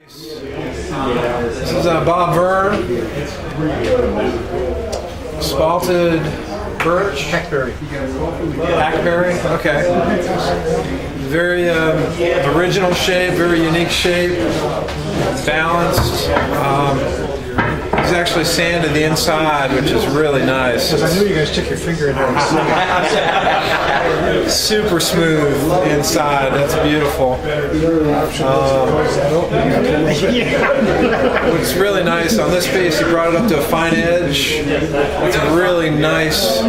This is Bob Boerner, spalted birch. Hackberry. Hackberry, okay. Very original shape, very unique shape, balanced. He's actually sanded the inside, which is really nice. I knew you guys took your finger in there. Super smooth inside. That's beautiful. What's really nice on this piece, he brought it up to a fine edge. It's a really nice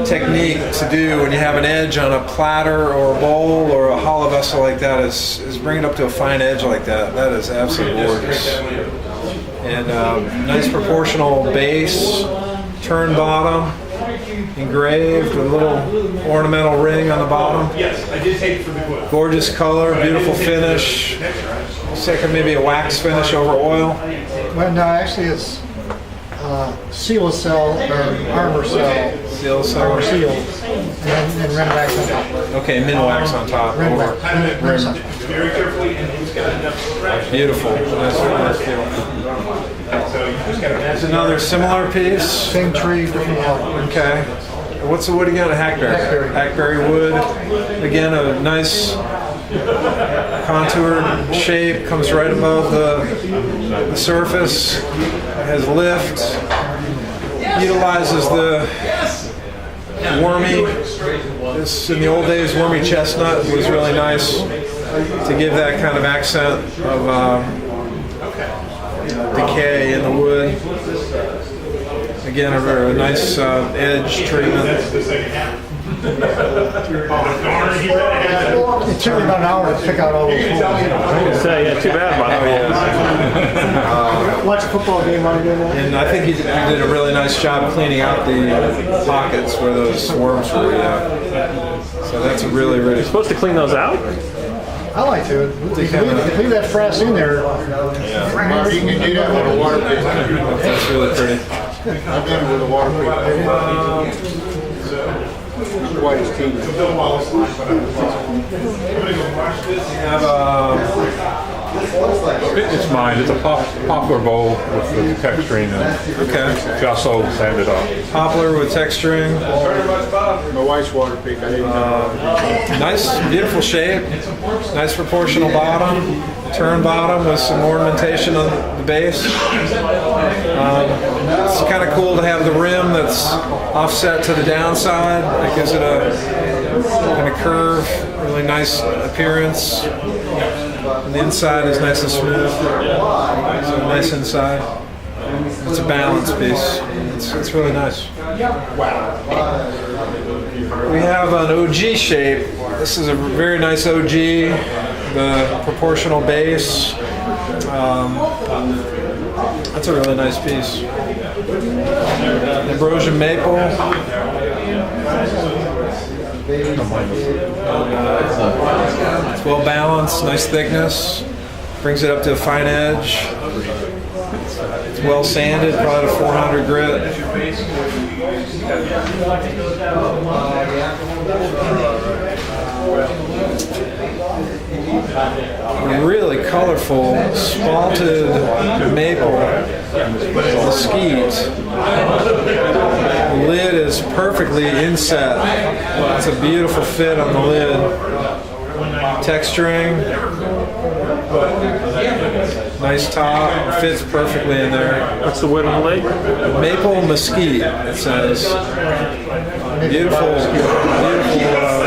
technique to do when you have an edge on a platter or a bowl or a hollow vessel like that. Is bring it up to a fine edge like that. That is absolutely gorgeous. And nice proportional base, turn bottom, engraved with a little ornamental ring on the bottom. Yes, I did take it for the quote. Gorgeous color, beautiful finish. Looks like maybe a wax finish over oil. Well, no, actually it's seal cell and armor cell. Seal cell. Armor seal. And red wax on top. Okay, min wax on top. Red Over. wax. Very carefully, and it's got enough. Beautiful. Nice feel. So you just got to There's another similar piece. Same tree, different water. Okay. What's the wood again? A hackberry. Hackberry wood. Again, a nice contoured shape. Comes right above the surface. Has lift. Utilizes the wormy. This in the old days, wormy chestnut was really nice to give that kind of accent of decay in the wood. Again, a very nice edge treatment. It took me about an hour to pick out all those holes. Yeah, too bad, Bob. Watch a football game while you're doing that. And I think he did a really nice job cleaning out the pockets where those worms were. So that's a really, really. You're supposed to clean those out? I like to. If you leave that frass in there. Yeah. You can do that with a water pick. That's really pretty. I've done it with a water pick. Quite as keen. It's mine. It's a poplar bowl with the texturing and Okay. gesso sanded up. Poplar with texturing. My wife's water pick. I didn't know. Nice, beautiful shape. Nice proportional bottom. Turn bottom with some ornamentation on the base. It's kind of cool to have the rim that's offset to the downside. That gives it a kind of curve, really nice appearance. And the inside is nice and smooth. So nice inside. It's a balanced piece. It's really nice. We have an OG shape. This is a very nice OG. The proportional base. That's a really nice piece. Ambrosia maple. It's well balanced, nice thickness. Brings it up to a fine edge. It's well sanded, probably a 400 grit. Really colorful spalted maple mesquite. The lid is perfectly inset. It's a beautiful fit on the lid. Texturing. Nice top. Fits perfectly in there. What's the wood on the lid? Maple mesquite, it says. Beautiful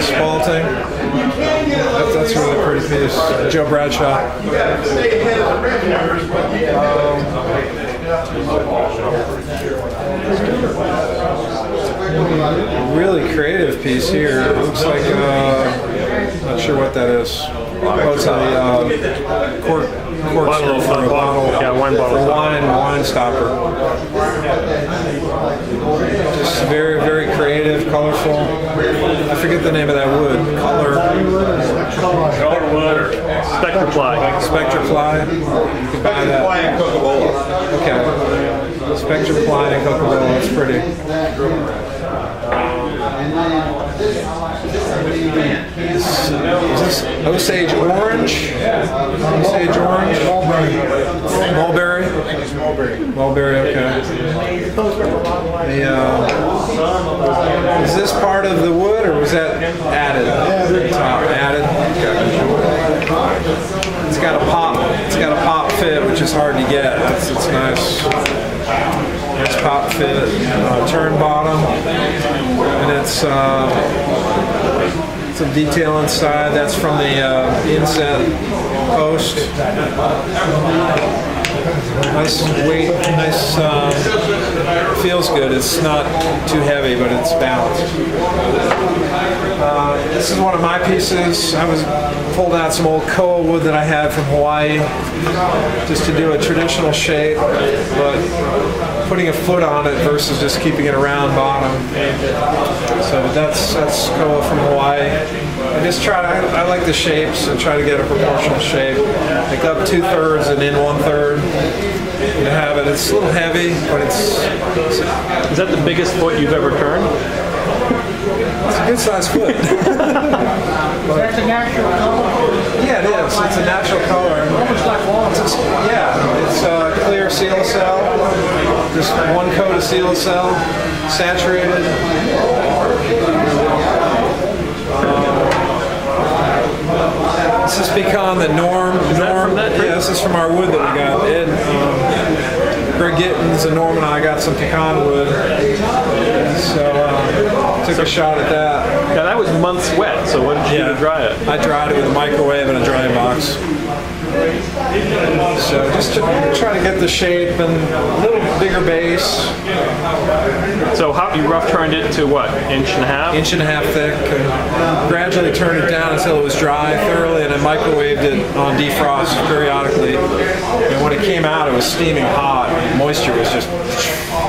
spalting. That's a really pretty piece. Joe Bradshaw. Really creative piece here. It looks like, not sure what that is. Oh, it's a cork Bottle for a bottle. Yeah, wine bottle. For wine stopper. Just very, very creative, colorful. I forget the name of that wood. Color wood or Spectraply. Spectraply. You can buy that. Okay. Spectraply and Coca-Cola. That's pretty. Is this Osage Orange? Osage Orange? Mulberry? Mulberry, okay. Is this part of the wood, or was that added? Added. Okay. It's got a pop fit, which is hard to get. It's nice. Nice pop fit. Turn bottom, and it's some detail inside. That's from the inset post. Nice weight, nice, feels good. It's not too heavy, but it's balanced. This is one of my pieces. I pulled out some old koa wood that I had from Hawaii just to do a traditional shape, but putting a foot on it versus just keeping it a round bottom. So that's koa from Hawaii. I like the shapes and try to get a proportional shape. Like up 2/3 and in 1/3. You have it. It's a little heavy, but it's. Is that the biggest foot you've ever turned? It's a good sized foot. That's a natural color. Yeah, it is. It's a natural color. Almost like walnut. Yeah, it's clear silicel. Just one coat of silicel, saturated. This is pecan that Norm. Yeah, this is from our wood that we got. Ed, Greg Gittins and Norm and I got some pecan wood. So took a shot at that. Now that was months wet, so what did you do to dry it? I dried it with a microwave and a drying box. So just to try to get the shape and a little bigger base. So how you rough turned it to what, inch and a half? Inch and a half thick. And gradually turned it down until it was dry thoroughly, and then microwaved it on defrost periodically. And when it came out, it was steaming hot. Moisture was just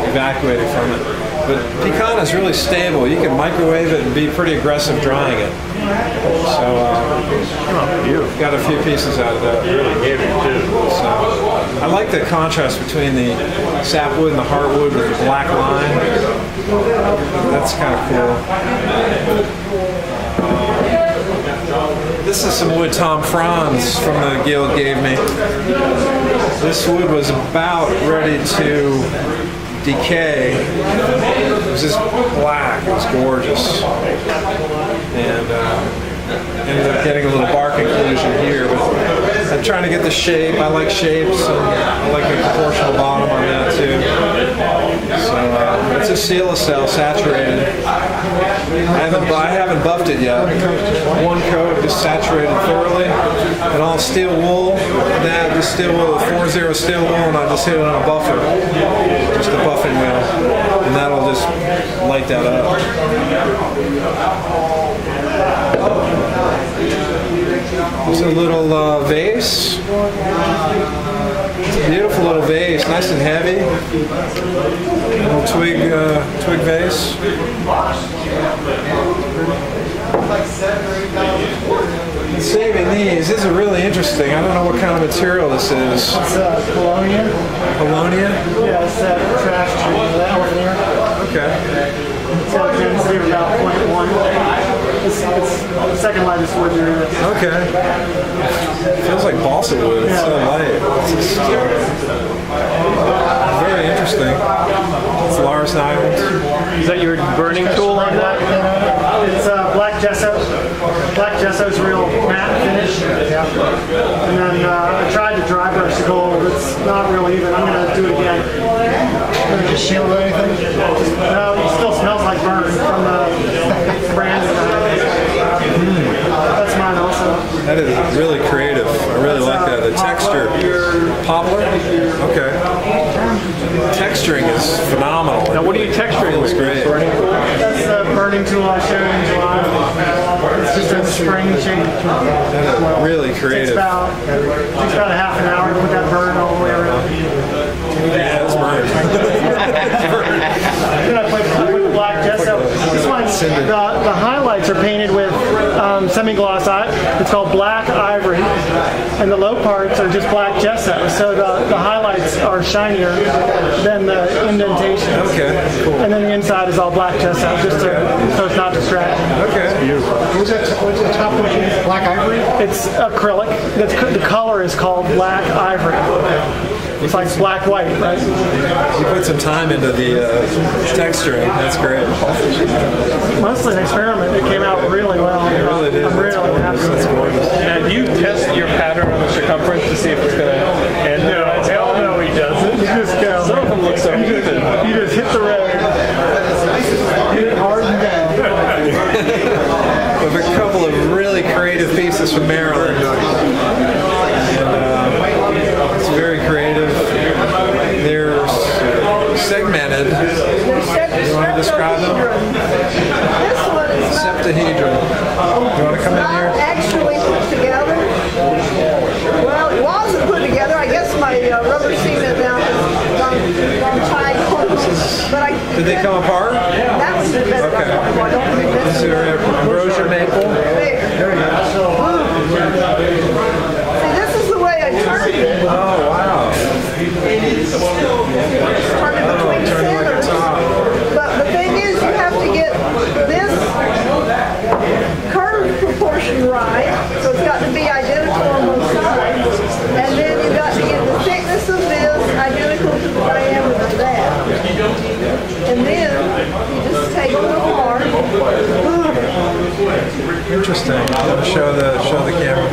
evacuating from it. But pecan is really stable. You can microwave it and be pretty aggressive drying it. So got a few pieces out of that. Really heavy too. So I like the contrast between the sapwood and the heartwood with the black line. That's kind of cool. This is some wood Tom Franz from the guild gave me. This wood was about ready to decay. It was just black. It was gorgeous. And ended up getting a little bark inclusion here, but I'm trying to get the shape. I like shapes, and I like a proportional bottom on that too. So it's a silicel saturated. I haven't buffed it yet. One coat, just saturated thoroughly, and all steel wool. That just steel wool, 4-0 steel wool, and I just hit it on a buffer, just a buffing wheel, and that'll just light that up. It's a little vase. It's a beautiful little vase, nice and heavy. Little twig vase. Saving these is really interesting. I don't know what kind of material this is. It's Colonia. Colonia? Yeah, it's that trash tree, that over there. Okay. It's a density of about 0.1. It's the second lightest wood there is. Okay. Feels like balsa wood. It's so light. It's just, very interesting. It's Lars Island. Is that your burning tool on that? It's black gesso. Black gesso's real matte finish. Yeah. And then I tried to dry brush the gold. It's not real even. I'm going to do it again. Did you shield or anything? No, it still smells like burn from the brand. That's mine also. That is really creative. I really like that. The texture. Poplar? Okay. Texturing is phenomenal. Now what are you texturing with? Great. That's the burning tool I showed in July. It's just a spring shape. That is really It takes creative. about a half an hour to put that burn all the way around. Yeah, it's burned. Then I put the black gesso. This one, the highlights are painted with semi-gloss it's called black ivory, and the low parts are just black gesso. So the highlights are shinier than the indentation. Okay, cool. And then the inside is all black gesso, just so it's not distracting. Okay. Beautiful. What's the top one? Black ivory? It's acrylic. The color is called black ivory. It's like black white, right? You put some time into the texturing. That's great. Mostly an experiment. It came out really well. It really did. I'm really happy. That's gorgeous. Now, do you test your pattern on the circumference to see if it's going to end? No, hell no, he doesn't. You just go. Some of them look so even. You just hit the road. Hit it hard and down. We have a couple of really creative pieces from Maryland. It's very creative. They're segmented. You want to describe them? This one is not Septahedron. You want to come in here? actually put together. Well, it wasn't put together. I guess my rubber cement down is on tight. But Did they come apart? That was the best Okay. one. I don't think Is this there ambrosia maple? there. See, this is the way I turned it. Oh, wow. Turn it between Turn it like a centers. top. But the thing is, you have to get this curve proportion right, so it's got to be identical on both sides. And then you've got to get the thickness of this identical to the diameter of that. And then you just take it apart. Interesting. I'm going to show the camera.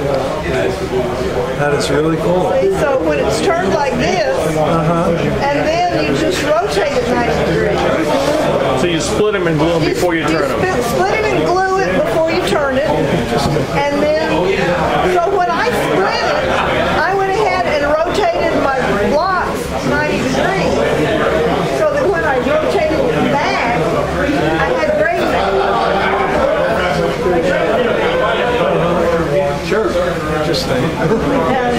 That is really cool. See, so when it's turned like this, and then you just rotate it 90 degrees. So you split them and glue them before you turn them. Split it and glue it before you turn it. And then, so when I split it, I went ahead and rotated my blocks 90 degrees. So that when I rotated it back, I had gradient. Sure. Interesting. And,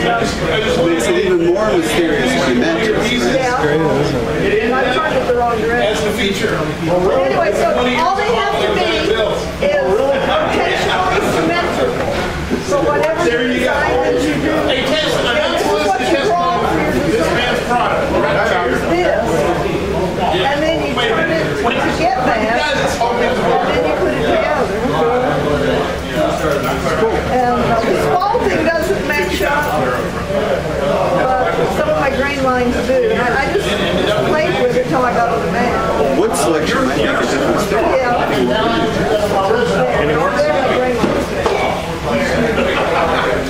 Makes it even more mysterious when you mention it. yeah, Great, isn't it? and I turned it the wrong direction. But anyway, so all they have to be is rotationally symmetrical. So whatever design that you do, and this is what you draw for your design. Is this. And then you turn it to get that, and then you put it together. And the small thing doesn't match up, but some of my grain lines do. And I just played with it until I got on the mat. Wood selection might make a difference too. Yeah. Any more?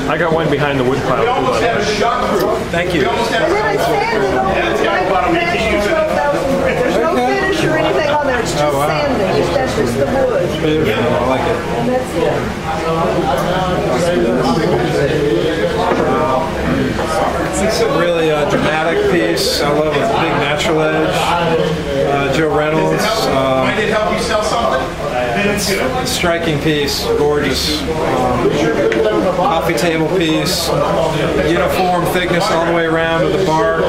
I got one behind the wood pile. Thank you. And then I sanded over There's no finish or anything on there. It's just sanding. That's just the wood. Beautiful. I like it. And that's it. It's a really dramatic piece. I love it. Big natural edge. Joe Reynolds. I did help you sell something? Striking piece. Gorgeous. Coffee table piece. Uniform thickness all the way around with the bark.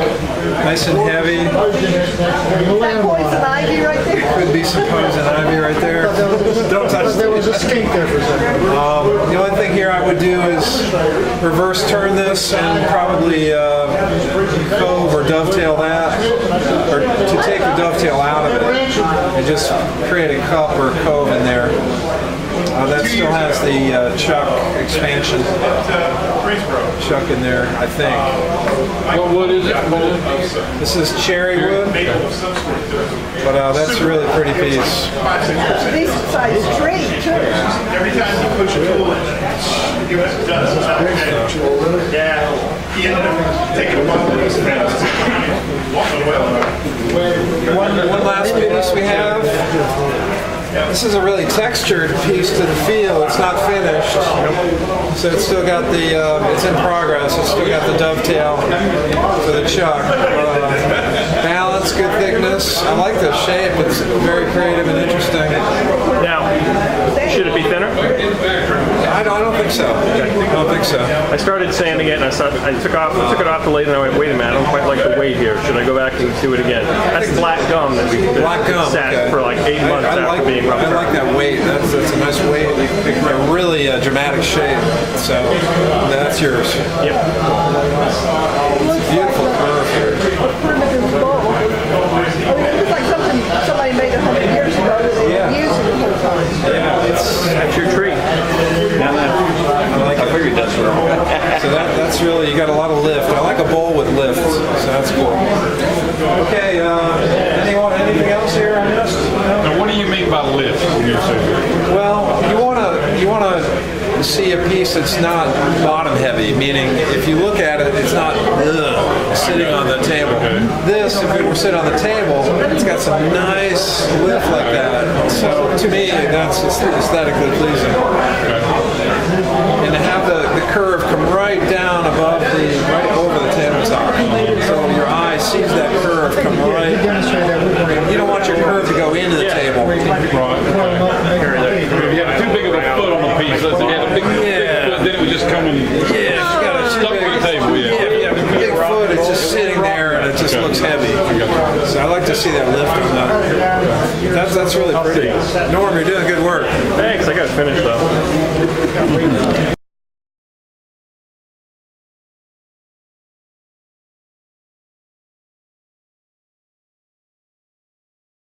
Nice and heavy. That poison ivy right there. Could be some poison ivy right there. Don't touch There was a skink there for a second. The only thing here I would do is reverse turn this and probably cove or dovetail that, or to take the dovetail out of it and just create a cup or a cove in there. That still has the chuck expansion chuck in there, I think. What wood is it? This is cherry wood, but that's a really pretty piece. It's a decent sized tree too. Every time you push a tool in, it does. Yeah. He ended up taking a while to expense. One last piece we have. This is a really textured piece to the feel. It's not finished, so it's still got the. It's in progress. It's still got the dovetail for the chuck. Balance, good thickness. I like the shape. It's very creative and interesting. Now, should it be thinner? I don't think so. I don't think so. I started sanding it, and I took it off the lathe, and I went, wait a minute, I don't quite like the weight here. Should I go back and do it again? That's black gum that sat okay. for like 8 months after being roughed. I like that weight. That's a nice weight. A really dramatic shape. So that's yours. Yep. Beautiful curve here. Primitive bowl. I mean, it looks like something somebody made 100 years ago that they Yeah. used it the whole time. Yeah, That's your treat. I figured that's right. So that's really, you got a lot of lift. I like a bowl with lift, so that's cool. Okay, anything else here I missed? No? Now, what do you mean by lift when you say that? Well, you wanna see a piece that's not bottom heavy, meaning if you look at it, it's not sitting on the table. This, if it were sitting on the table, it's got some nice lift like that. So to me, that's aesthetically pleasing. And to have the curve come right down above right over the tabletop. So your eye sees that curve come right. You don't want your curve to go into the table. Right. If you had too big of a foot on the piece, let's say you had a big foot, then it would just come and stuck with the table. Yeah, big foot, it's just sitting there and it just looks heavy. So I like to see that lift on that. That's really pretty. Norm, you're doing good work. Thanks, I got it finished though.